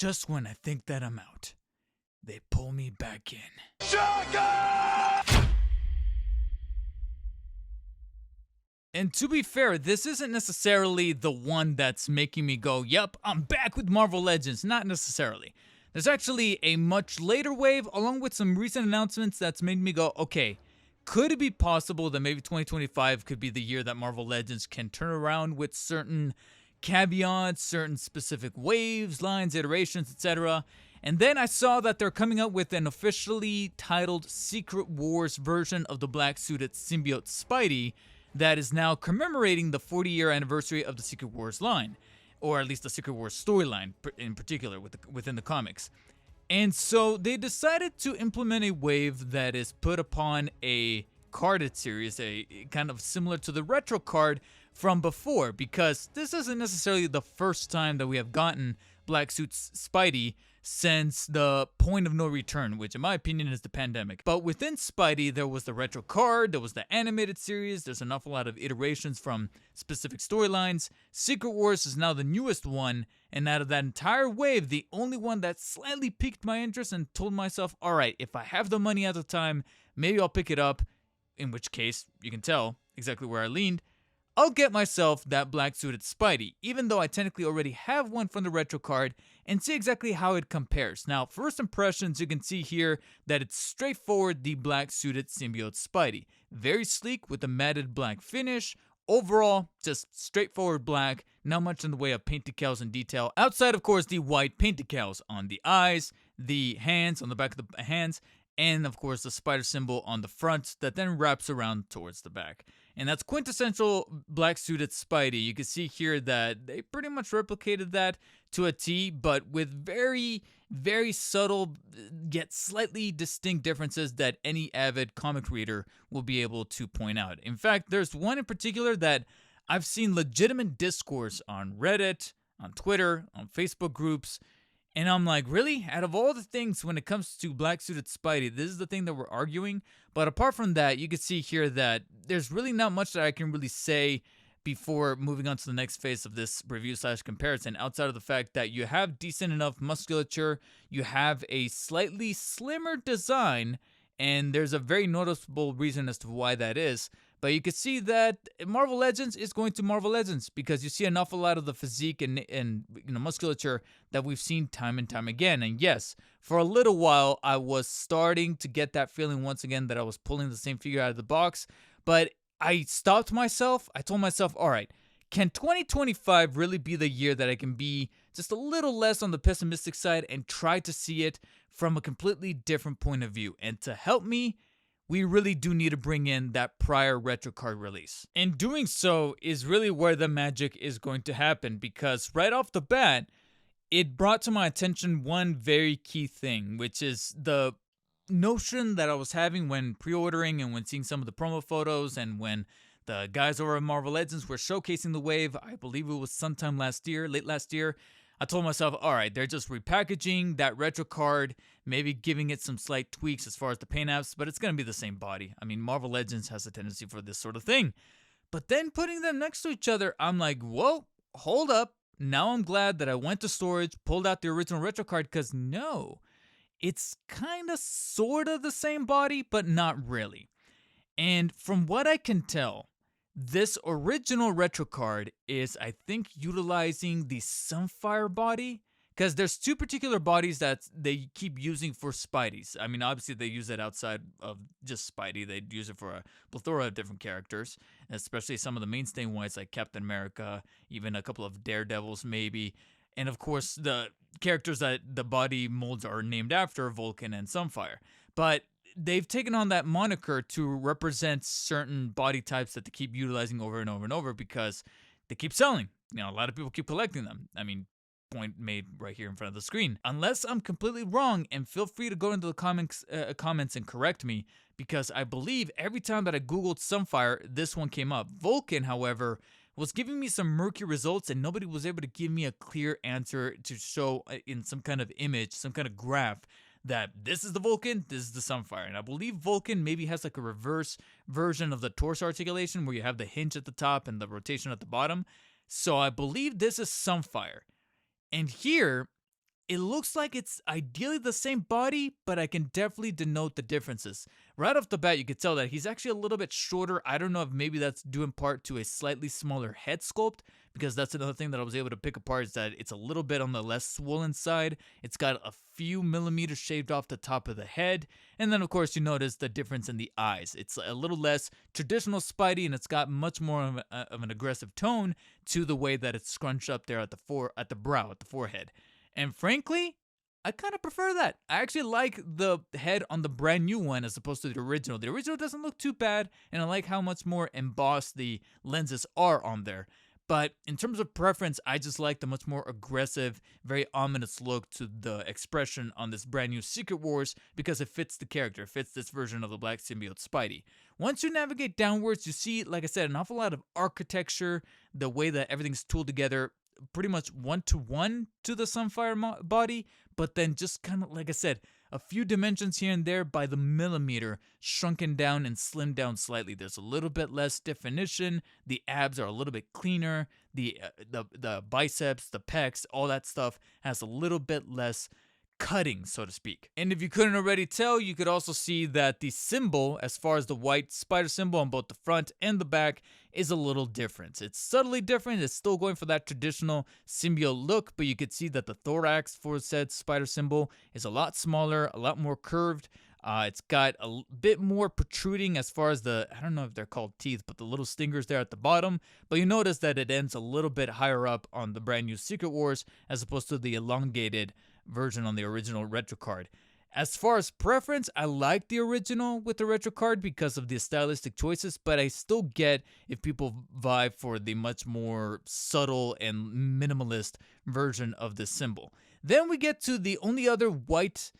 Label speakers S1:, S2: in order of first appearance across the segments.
S1: Just when I think that I'm out, they pull me back in. And to be fair, this isn't necessarily the one that's making me go, yep, I'm back with Marvel Legends. Not necessarily. There's actually a much later wave, along with some recent announcements that's made me go, okay, could it be possible that maybe 2025 could be the year that Marvel Legends can turn around with certain caveats, certain specific waves, lines, iterations, etc.? And then I saw that they're coming up with an officially titled Secret Wars version of the black-suited Symbiote Spidey that is now commemorating the 40-year anniversary of the Secret Wars line, or at least the Secret Wars storyline in particular within the comics. And so they decided to implement a wave that is put upon a carded series, a kind of similar to the retro card from before, because this isn't necessarily the first time that we have gotten Black Suit Spidey since the point of no return, which in my opinion is the pandemic. But within Spidey, there was the retro card, there was the animated series, there's an awful lot of iterations from specific storylines. Secret Wars is now the newest one, and out of that entire wave, the only one that slightly piqued my interest and told myself, alright, if I have the money at the time, maybe I'll pick it up, in which case, you can tell exactly where I leaned, I'll get myself that black-suited Spidey, even though I technically already have one from the retro card, and see exactly how it compares. Now, first impressions, you can see here that it's straightforward the black-suited Symbiote Spidey. Very sleek with a matted black finish. Overall, just straightforward black, not much in the way of paint decals and detail, outside of course the white paint decals on the eyes, the hands, on the back of the hands, and of course the spider symbol on the front that then wraps around towards the back. And that's quintessential black-suited Spidey. You can see here that they pretty much replicated that to a T, but with very, very subtle yet slightly distinct differences that any avid comic reader will be able to point out. In fact, there's one in particular that I've seen legitimate discourse on Reddit, on Twitter, on Facebook groups, and I'm like, really? Out of all the things when it comes to black-suited Spidey, this is the thing that we're arguing? But apart from that, you can see here that there's really not much that I can really say before moving on to the next phase of this review/comparison, outside of the fact that you have decent enough musculature, you have a slightly slimmer design, and there's a very noticeable reason as to why that is. But you can see that Marvel Legends is going to Marvel Legends because you see an awful lot of the physique and musculature that we've seen time and time again. And yes, for a little while, I was starting to get that feeling once again that I was pulling the same figure out of the box. But I stopped myself. I told myself, all right, can 2025 really be the year that I can be just a little less on the pessimistic side and try to see it from a completely different point of view? And to help me, we really do need to bring in that prior retro card release. And doing so is really where the magic is going to happen, because right off the bat, it brought to my attention one very key thing, which is the notion that I was having when pre-ordering and when seeing some of the promo photos and when the guys over at Marvel Legends were showcasing the wave. I believe it was sometime last year, late last year. I told myself, all right, they're just repackaging that retro card, maybe giving it some slight tweaks as far as the paint apps, but it's going to be the same body. I mean, Marvel Legends has a tendency for this sort of thing. But then putting them next to each other, I'm like, whoa, hold up. Now I'm glad that I went to storage, pulled out the original retro card, because no, it's kind of sort of the same body, but not really. And from what I can tell, this original retro card is, I think, utilizing the Sunfire body, because there's two particular bodies that they keep using for Spideys. I mean, obviously they use it outside of just Spidey. They use it for a plethora of different characters, especially some of the mainstay ones like Captain America, even a couple of Daredevils maybe. And of course, the characters that the body molds are named after, Vulcan and Sunfire. But they've taken on that moniker to represent certain body types that they keep utilizing over and over and over because they keep selling. You know, a lot of people keep collecting them. I mean, point made right here in front of the screen. Unless I'm completely wrong, and feel free to go into the comments and correct me, because I believe every time that I Googled Sunfire, this one came up. Vulcan, however, was giving me some murky results, and nobody was able to give me a clear answer to show in some kind of image, some kind of graph, that this is the Vulcan, this is the Sunfire. And I believe Vulcan maybe has like a reverse version of the torso articulation where you have the hinge at the top and the rotation at the bottom. So I believe this is Sunfire. And here, it looks like it's ideally the same body, but I can definitely denote the differences. Right off the bat, you could tell that he's actually a little bit shorter. I don't know if maybe that's due in part to a slightly smaller head sculpt, because that's another thing that I was able to pick apart is that it's a little bit on the less swollen side. It's got a few millimeters shaved off the top of the head. And then, of course, you notice the difference in the eyes. It's a little less traditional Spidey, and it's got much more of an aggressive tone to the way that it's scrunched up there at the brow, at the forehead. And frankly, I kind of prefer that. I actually like the head on the brand new one as opposed to the original. The original doesn't look too bad, and I like how much more embossed the lenses are on there. But in terms of preference, I just like the much more aggressive, very ominous look to the expression on this brand new Secret Wars because it fits the character, fits this version of the Black Symbiote Spidey. Once you navigate downwards, you see, like I said, an awful lot of architecture, the way that everything's tooled together, pretty much one-to-one to the Sunfire body, but then just kind of, like I said, a few dimensions here and there by the millimeter, shrunken down and slimmed down slightly. There's a little bit less definition. The abs are a little bit cleaner. The biceps, the pecs, all that stuff has a little bit less cutting, so to speak. And if you couldn't already tell, you could also see that the symbol, as far as the white spider symbol on both the front and the back, is a little different. It's subtly different. It's still going for that traditional symbiote look, but you could see that the thorax for said spider symbol is a lot smaller, a lot more curved. It's got a bit more protruding as far as I don't know if they're called teeth, but the little stingers there at the bottom. But you notice that it ends a little bit higher up on the brand new Secret Wars as opposed to the elongated version on the original retro card. As far as preference, I like the original with the retro card because of the stylistic choices, but I still get if people vibe for the much more subtle and minimalist version of this symbol. Then we get to the only other white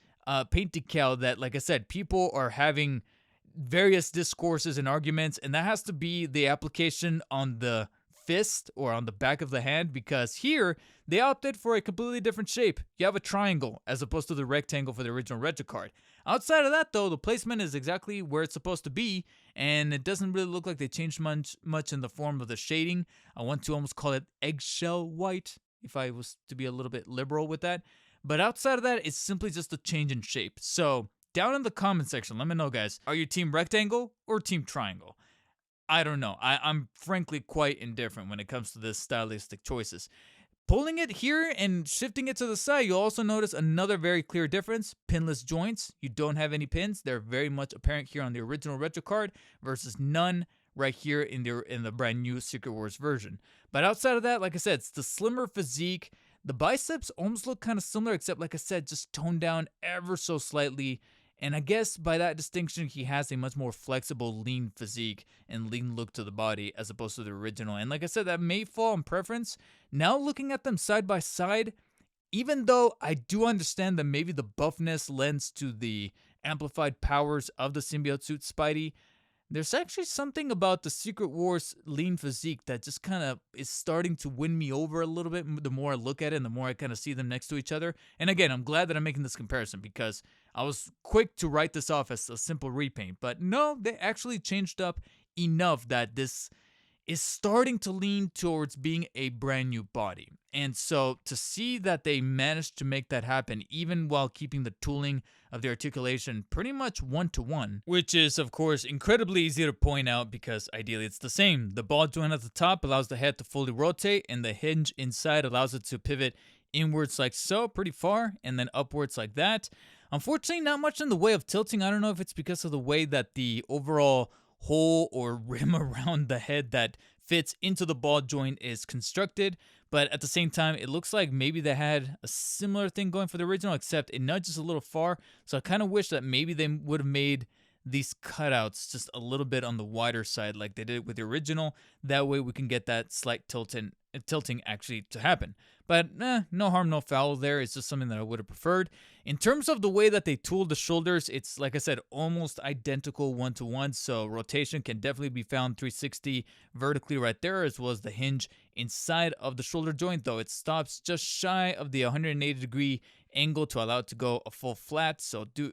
S1: paint decal that, like I said, people are having various discourses and arguments, and that has to be the application on the fist or on the back of the hand, because here they opted for a completely different shape. You have a triangle as opposed to the rectangle for the original retro card. Outside of that, though, the placement is exactly where it's supposed to be, and it doesn't really look like they changed much in the form of the shading. I want to almost call it eggshell white if I was to be a little bit liberal with that. But outside of that, it's simply just a change in shape. So down in the comment section, let me know, guys. Are you team rectangle or team triangle? I don't know. I'm frankly quite indifferent when it comes to this stylistic choices. Pulling it here and shifting it to the side, you'll also notice another very clear difference. Pinless joints. You don't have any pins. They're very much apparent here on the original retro card versus none right here in the brand new Secret Wars version. But outside of that, like I said, it's the slimmer physique. The biceps almost look kind of similar, except, like I said, just toned down ever so slightly. And I guess by that distinction, he has a much more flexible, lean physique and lean look to the body as opposed to the original. And like I said, that may fall in preference. Now looking at them side by side, even though I do understand that maybe the buffness lends to the amplified powers of the Symbiote Suit Spidey, there's actually something about the Secret Wars lean physique that just kind of is starting to win me over a little bit the more I look at it and the more I kind of see them next to each other. And again, I'm glad that I'm making this comparison because I was quick to write this off as a simple repaint. But no, they actually changed up enough that this is starting to lean towards being a brand new body. And so to see that they managed to make that happen even while keeping the tooling of the articulation pretty much one-to-one, which is of course incredibly easy to point out because ideally it's the same. The ball joint at the top allows the head to fully rotate and the hinge inside allows it to pivot inwards like so, pretty far, and then upwards like that. Unfortunately, not much in the way of tilting. I don't know if it's because of the way that the overall hole or rim around the head that fits into the ball joint is constructed, but at the same time it looks like maybe they had a similar thing going for the original, except it nudges a little far. So I kind of wish that maybe they would have made these cutouts just a little bit on the wider side like they did with the original. That way we can get that slight tilting actually to happen. But no harm, no foul there. It's just something that I would have preferred. In terms of the way that they tooled the shoulders, it's, like I said, almost identical one-to-one. So rotation can definitely be found 360 vertically right there, as well as the hinge inside of the shoulder joint, though it stops just shy of the 180-degree angle to allow it to go a full flat. So do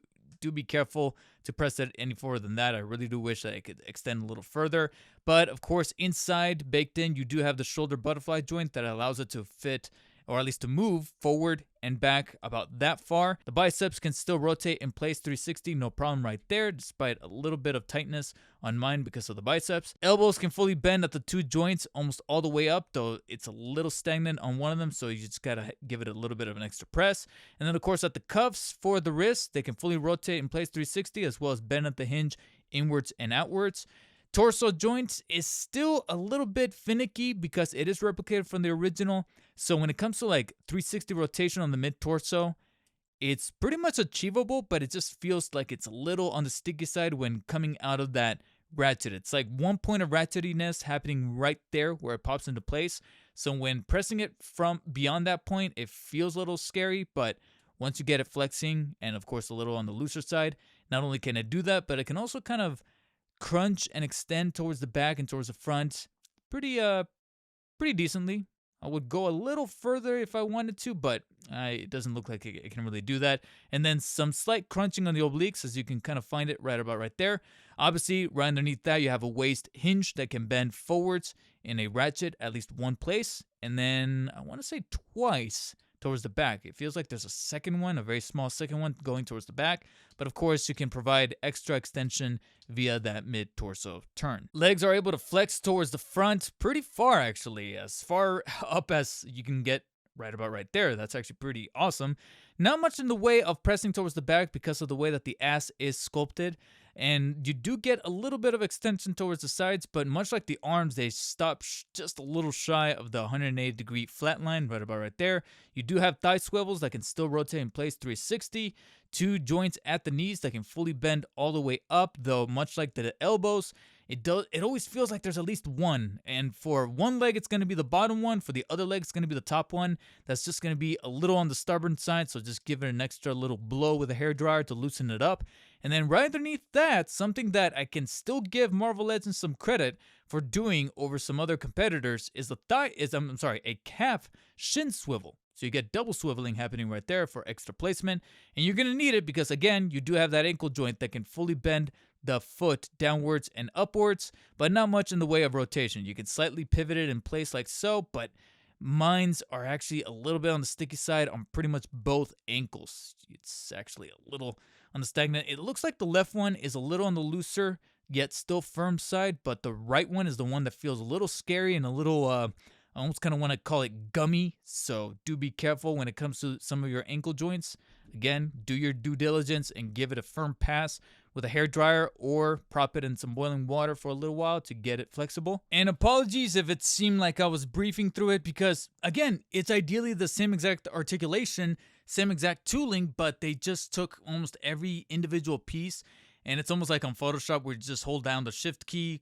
S1: be careful to press it any further than that. I really do wish that it could extend a little further. But of course, inside, baked in, you do have the shoulder butterfly joint that allows it to fit or at least to move forward and back about that far. The biceps can still rotate in place 360, no problem right there, despite a little bit of tightness on mine because of the biceps. Elbows can fully bend at the two joints almost all the way up, though it's a little stagnant on one of them, so you just gotta give it a little bit of an extra press. And then of course at the cuffs for the wrist, they can fully rotate in place 360 as well as bend at the hinge inwards and outwards. Torso joints is still a little bit finicky because it is replicated from the original. So when it comes to like 360 rotation on the mid-torso, it's pretty much achievable, but it just feels like it's a little on the sticky side when coming out of that ratchet. It's like one point of ratchetiness happening right there where it pops into place. So when pressing it from beyond that point, it feels a little scary, but once you get it flexing and of course a little on the looser side, not only can it do that, but it can also kind of crunch and extend towards the back and towards the front pretty decently. I would go a little further if I wanted to, but it doesn't look like it can really do that. And then some slight crunching on the obliques, as you can kind of find it right about right there. Obviously, right underneath that, you have a waist hinge that can bend forwards in a ratchet at least one place, and then I want to say twice towards the back. It feels like there's a second one, a very small second one going towards the back. But of course, you can provide extra extension via that mid-torso turn. Legs are able to flex towards the front pretty far, actually, as far up as you can get right about right there. That's actually pretty awesome. Not much in the way of pressing towards the back because of the way that the ass is sculpted. And you do get a little bit of extension towards the sides, but much like the arms, they stop just a little shy of the 180-degree flat line right about right there. You do have thigh swivels that can still rotate in place 360. Two joints at the knees that can fully bend all the way up, though much like the elbows, it always feels like there's at least one. And for one leg, it's going to be the bottom one. For the other leg, it's going to be the top one. That's just going to be a little on the stubborn side, so just give it an extra little blow with a hairdryer to loosen it up. And then right underneath that, something that I can still give Marvel Legends some credit for doing over some other competitors is a calf shin swivel. So you get double swiveling happening right there for extra placement. And you're going to need it because, again, you do have that ankle joint that can fully bend the foot downwards and upwards, but not much in the way of rotation. You can slightly pivot it in place like so, but mines are actually a little bit on the sticky side on pretty much both ankles. It's actually a little on the stagnant. It looks like the left one is a little on the looser, yet still firm side, but the right one is the one that feels a little scary and a little, I almost kind of want to call it gummy. So do be careful when it comes to some of your ankle joints. Again, do your due diligence and give it a firm pass with a hairdryer or prop it in some boiling water for a little while to get it flexible. And apologies if it seemed like I was briefing through it because, again, it's ideally the same exact articulation, same exact tooling, but they just took almost every individual piece. And it's almost like on Photoshop where you just hold down the shift key,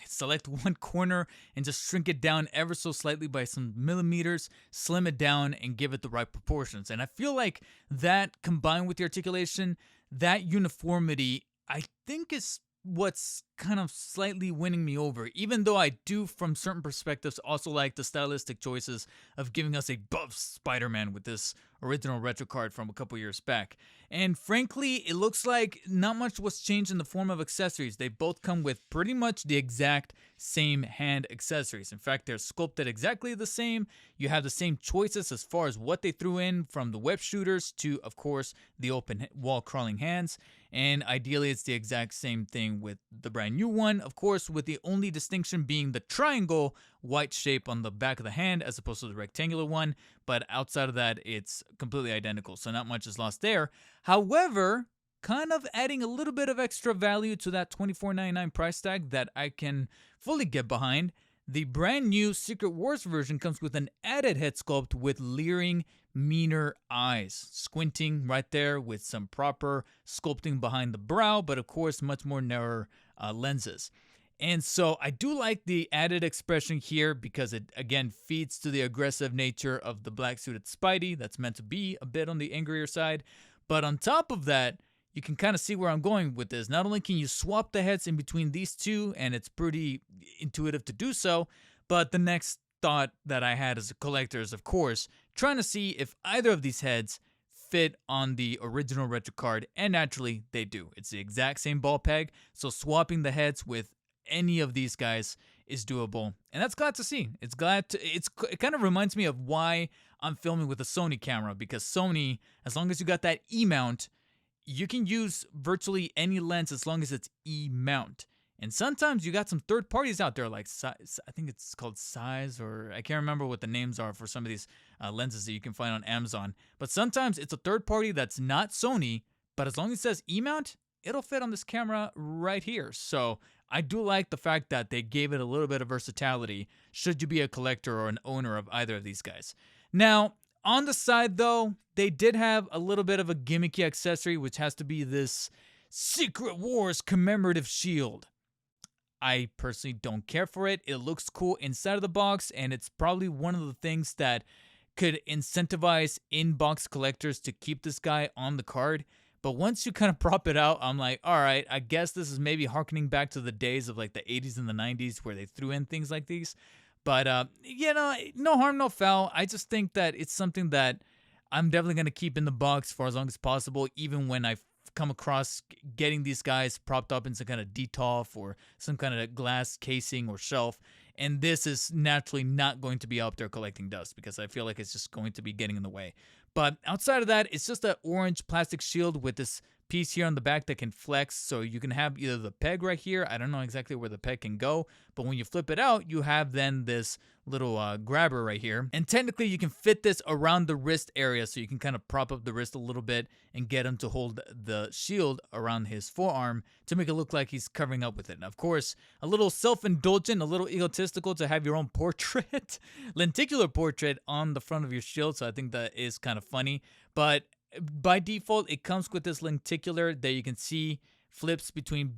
S1: select one corner and just shrink it down ever so slightly by some millimeters, slim it down and give it the right proportions. And I feel like that combined with the articulation, that uniformity, I think is what's kind of slightly winning me over, even though I do from certain perspectives also like the stylistic choices of giving us a buff Spider-Man with this original retro card from a couple years back. And frankly, it looks like not much was changed in the form of accessories. They both come with pretty much the exact same hand accessories. In fact, they're sculpted exactly the same. You have the same choices as far as what they threw in, from the web shooters to, of course, the open wall crawling hands. And ideally, it's the exact same thing with the brand new one, of course, with the only distinction being the triangle white shape on the back of the hand as opposed to the rectangular one. But outside of that, it's completely identical, so not much is lost there. However, kind of adding a little bit of extra value to that $24.99 price tag that I can fully get behind. The brand new Secret Wars version comes with an added head sculpt with leering, meaner eyes, squinting right there with some proper sculpting behind the brow, but of course much more narrower lenses. And so I do like the added expression here because it, again, feeds to the aggressive nature of the black suited Spidey that's meant to be a bit on the angrier side. But on top of that, you can kind of see where I'm going with this. Not only can you swap the heads in between these two, and it's pretty intuitive to do so, but the next thought that I had as a collector is, of course, trying to see if either of these heads fit on the original retro card, and naturally they do. It's the exact same ball peg, so swapping the heads with any of these guys is doable, and that's glad to see. It kind of reminds me of why I'm filming with a Sony camera, because Sony, as long as you got that E mount, you can use virtually any lens as long as it's E mount. And sometimes you got some third parties out there like I think it's called Size, or I can't remember what the names are for some of these lenses that you can find on Amazon. But sometimes it's a third party that's not Sony, but as long as it says E mount, it'll fit on this camera right here. So I do like the fact that they gave it a little bit of versatility should you be a collector or an owner of either of these guys. Now, on the side though, they did have a little bit of a gimmicky accessory, which has to be this Secret Wars commemorative shield. I personally don't care for it. It looks cool inside of the box, and it's probably one of the things that could incentivize in-box collectors to keep this guy on the card. But once you kind of prop it out, I'm like, all right, I guess this is maybe harkening back to the days of like the 80s and the 90s where they threw in things like these. But, no harm, no foul. I just think that it's something that I'm definitely going to keep in the box for as long as possible, even when I come across getting these guys propped up in some kind of detolf or some kind of glass casing or shelf. And this is naturally not going to be up there collecting dust because I feel like it's just going to be getting in the way. But outside of that, it's just an orange plastic shield with this piece here on the back that can flex. So you can have either the peg right here. I don't know exactly where the peg can go, but when you flip it out, you have then this little grabber right here. And technically you can fit this around the wrist area, so you can kind of prop up the wrist a little bit and get him to hold the shield around his forearm to make it look like he's covering up with it. And of course, a little self-indulgent, a little egotistical to have your own portrait, lenticular portrait on the front of your shield. So I think that is kind of funny. But by default, it comes with this lenticular that you can see flips between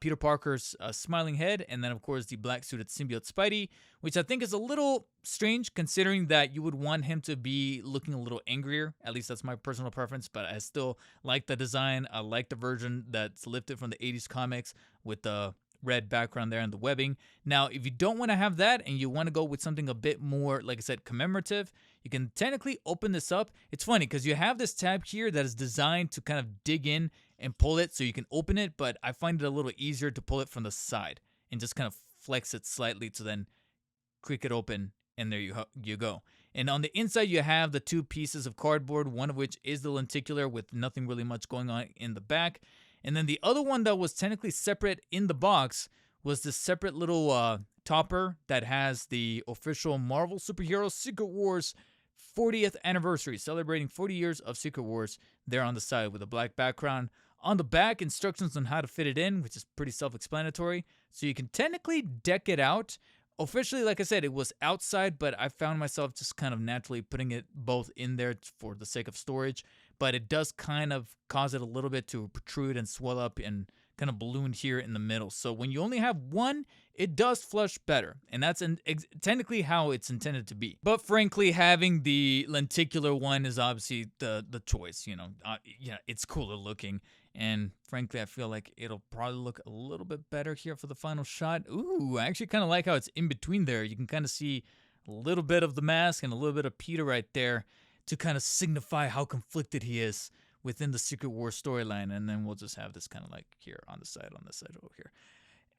S1: Peter Parker's smiling head and then, of course, the black suited symbiote Spidey, which I think is a little strange considering that you would want him to be looking a little angrier. At least that's my personal preference, but I still like the design. I like the version that's lifted from the 80s comics with the red background there and the webbing. Now, if you don't want to have that and you want to go with something a bit more, like I said, commemorative, you can technically open this up. It's funny because you have this tab here that is designed to kind of dig in and pull it so you can open it, but I find it a little easier to pull it from the side and just kind of flex it slightly to then creak it open, and there you go. And on the inside, you have the two pieces of cardboard, one of which is the lenticular with nothing really much going on in the back. And then the other one that was technically separate in the box was this separate little topper that has the official Marvel Superhero Secret Wars 40th anniversary, celebrating 40 years of Secret Wars there on the side with a black background. On the back, instructions on how to fit it in, which is pretty self-explanatory. So you can technically deck it out. Officially, like I said, it was outside, but I found myself just kind of naturally putting it both in there for the sake of storage. But it does kind of cause it a little bit to protrude and swell up and kind of balloon here in the middle. So when you only have one, it does flush better. And that's technically how it's intended to be. But frankly, having the lenticular one is obviously the choice. It's cooler looking. And frankly, I feel like it'll probably look a little bit better here for the final shot. Ooh, I actually kind of like how it's in between there. You can kind of see a little bit of the mask and a little bit of Peter right there to kind of signify how conflicted he is within the Secret Wars storyline. And then we'll just have this kind of like here on this side over here.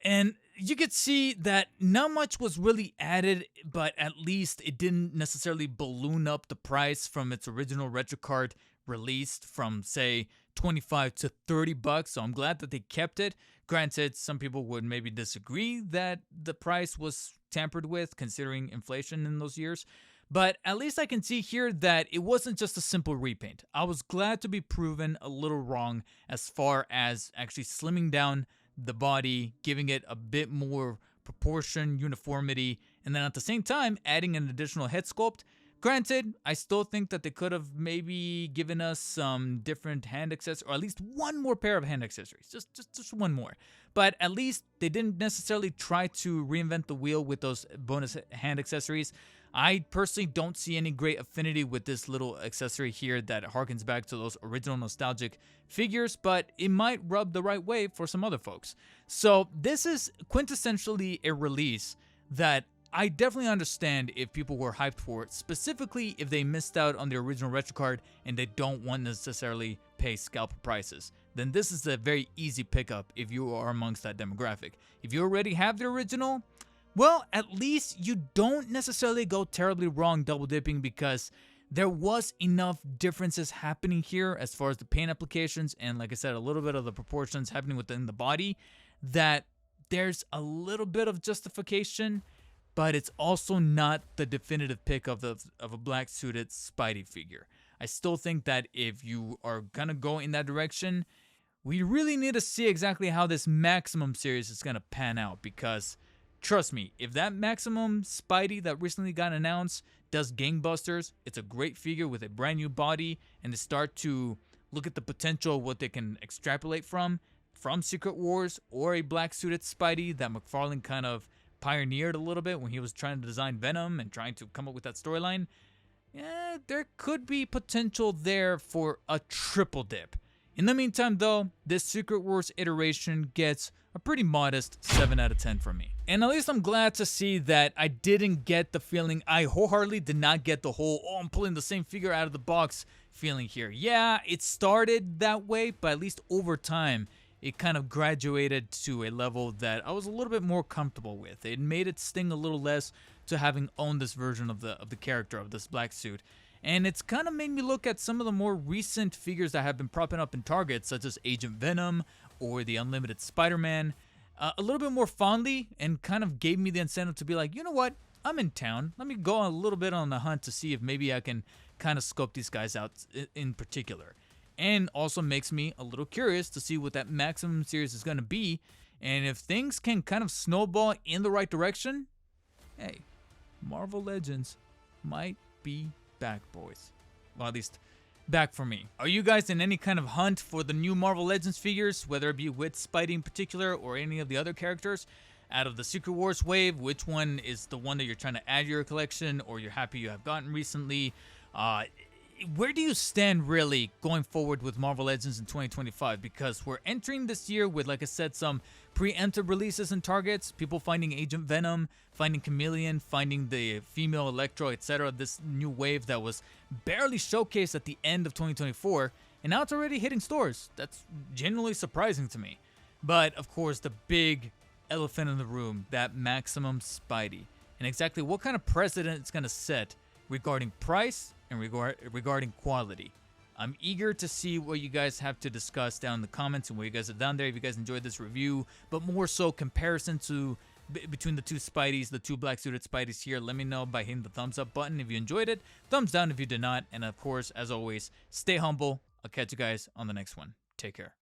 S1: And you could see that not much was really added, but at least it didn't necessarily balloon up the price from its original retro card released from, say, $25 to $30. So I'm glad that they kept it. Granted, some people would maybe disagree that the price was tampered with considering inflation in those years. But at least I can see here that it wasn't just a simple repaint. I was glad to be proven a little wrong as far as actually slimming down the body, giving it a bit more proportion, uniformity, and then at the same time adding an additional head sculpt. Granted, I still think that they could have maybe given us some different hand accessories, or at least one more pair of hand accessories, just one more. But at least they didn't necessarily try to reinvent the wheel with those bonus hand accessories. I personally don't see any great affinity with this little accessory here that harkens back to those original nostalgic figures, but it might rub the right way for some other folks. So this is quintessentially a release that I definitely understand if people were hyped for it, specifically if they missed out on the original retro card and they don't want to necessarily pay scalper prices. then this is a very easy pickup if you are amongst that demographic. If you already have the original, well, at least you don't necessarily go terribly wrong double dipping, because there was enough differences happening here as far as the paint applications and, like I said, a little bit of the proportions happening within the body, that there's a little bit of justification, but it's also not the definitive pick of a black suited Spidey figure. I still think that if you are gonna go in that direction, we really need to see exactly how this Maximum series is gonna pan out, because trust me, if that Maximum Spidey that recently got announced does gangbusters, it's a great figure with a brand new body, and they start to look at the potential of what they can extrapolate from Secret Wars, or a black suited Spidey that McFarlane kind of pioneered a little bit when he was trying to design Venom and trying to come up with that storyline. Yeah, there could be potential there for a triple dip. In the meantime, though, this Secret Wars iteration gets a pretty modest 7 out of 10 from me. And at least I'm glad to see that I didn't get the feeling, I wholeheartedly did not get the whole, oh, I'm pulling the same figure out of the box feeling here. Yeah, it started that way, but at least over time, it kind of graduated to a level that I was a little bit more comfortable with. It made it sting a little less to having owned this version of the character of this black suit. And it's kind of made me look at some of the more recent figures that have been propping up in Target, such as Agent Venom or the Unlimited Spider-Man, a little bit more fondly, and kind of gave me the incentive to be like, you know what, I'm in town. Let me go a little bit on the hunt to see if maybe I can kind of scope these guys out in particular. And also makes me a little curious to see what that Maximum series is going to be. And if things can kind of snowball in the right direction, hey, Marvel Legends might be back, boys. Well, at least back for me. Are you guys in any kind of hunt for the new Marvel Legends figures, whether it be with Spidey in particular or any of the other characters? Out of the Secret Wars wave, which one is the one that you're trying to add to your collection, or you're happy you have gotten recently? Where do you stand really going forward with Marvel Legends in 2025? Because we're entering this year with, like I said, some preemptive releases and targets. People finding Agent Venom, finding Chameleon, finding the female Electro, etc. This new wave that was barely showcased at the end of 2024, and now it's already hitting stores. That's genuinely surprising to me. But of course, the big elephant in the room, that Maximum Spidey, and exactly what kind of precedent it's going to set regarding price and regarding quality. I'm eager to see what you guys have to discuss down in the comments and what you guys have done there if you guys enjoyed this review, but more so comparison to between the two Spideys, the two black suited Spideys here. Let me know by hitting the thumbs up button if you enjoyed it, thumbs down if you did not, and of course, as always, stay humble. I'll catch you guys on the next one. Take care.